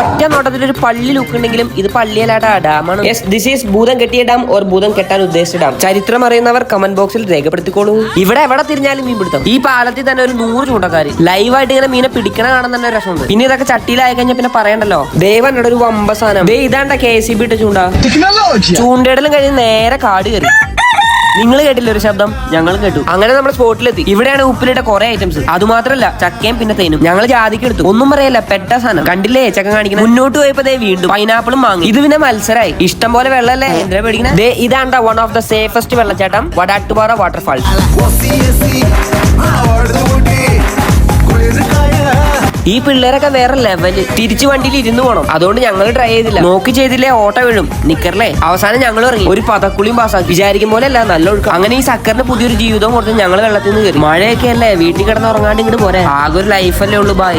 ഒറ്റ നോട്ടത്തിൽ ഒരു പള്ളി ലുക്ക് ഉണ്ടെങ്കിലും ഇത് പള്ളിയല്ലാത്ത ഡാമാണ്. യെസ്, ദിസ് ഈസ് ഭൂതം കെട്ടിയ ഡാം ഓർ ഭൂതം കെട്ടാൻ ഉദ്ദേശിച്ച ഡാം. ചരിത്രം അറിയുന്നവർ കമന്റ് ബോക്സിൽ രേഖപ്പെടുത്തിക്കോളൂ. ഇവിടെ എവിടെ തിരിഞ്ഞാലും മീൻ പിടുത്തം. ഈ പാലത്തിൽ തന്നെ ഒരു 100 ചൂണ്ടക്കാര് ലൈവായിട്ട് ഇങ്ങനെ മീനെ പിടിക്കണ കാണാൻ തന്നെ രസമുണ്ട്. പിന്നെ ഇതൊക്കെ ചട്ടിയിലായി കഴിഞ്ഞാൽ പിന്നെ പറയണ്ടല്ലോ. ദേവൻ ഒരു വമ്പ സാധനം. ഇതാണ്ട KCB ഇട്ട ചൂണ്ട. ചൂണ്ടയിടലും കഴിഞ്ഞ് നേരെ കാട് കയറി. നിങ്ങൾ കേട്ടില്ല ഒരു ശബ്ദം, ഞങ്ങൾ കേട്ടു. അങ്ങനെ നമ്മുടെ സ്പോട്ടിലെത്തി. ഇവിടെയാണ് ഉപ്പിലിട്ട കുറെ ഐറ്റംസ്. അതുമാത്രമല്ല ചക്കയും പിന്നെ തേനും. ഞങ്ങൾ ജാതിക്ക് എടുത്തു. ഒന്നും പറയല്ല, പെട്ട സാധനം. കണ്ടില്ലേ ചക്ക കാണിക്കുന്നത്. മുന്നോട്ട് പോയപ്പോ വീണ്ടും പൈനാപ്പിളും വാങ്ങി. ഇത് പിന്നെ മത്സരമായി. ഇഷ്ടം പോലെ വെള്ളമല്ലേ, എന്തിനാ പേടിക്കണേ. ഇതാണ്ട വൺ ഓഫ് ദ സേഫസ്റ്റ് വെള്ളച്ചാട്ടം, വടാട്ടുപാറ വാട്ടർഫാൾസ്. ഈ പിള്ളേരൊക്കെ വേറെ ലെവല്. തിരിച്ചു വണ്ടിയിൽ ഇരുന്ന് പോണം. അതുകൊണ്ട് ഞങ്ങൾ ട്രൈ ചെയ്തില്ല. നോക്കി ചെയ്തില്ലേ ഓട്ട വീഴും. നിക്കറില്ലേ. അവസാനം ഞങ്ങൾ ഇറങ്ങി. ഒരു പതക്കുളിയും പാസ്സാക്കി. വിചാരിക്കും പോലെ അല്ല, നല്ല ഒഴുക്കം. അങ്ങനെ ഈ സക്കറിന് പുതിയൊരു ജീവിതം കൊടുത്ത് ഞങ്ങൾ വെള്ളത്തിൽ നിന്ന് കയറി. മഴയൊക്കെ അല്ലേ, വീട്ടിൽ കിടന്ന് ഉറങ്ങാണ്ട് ഇങ്ങോട്ട് പോരെ. ആകെ ഒരു ലൈഫല്ലേ ഉള്ളൂ. ബൈ.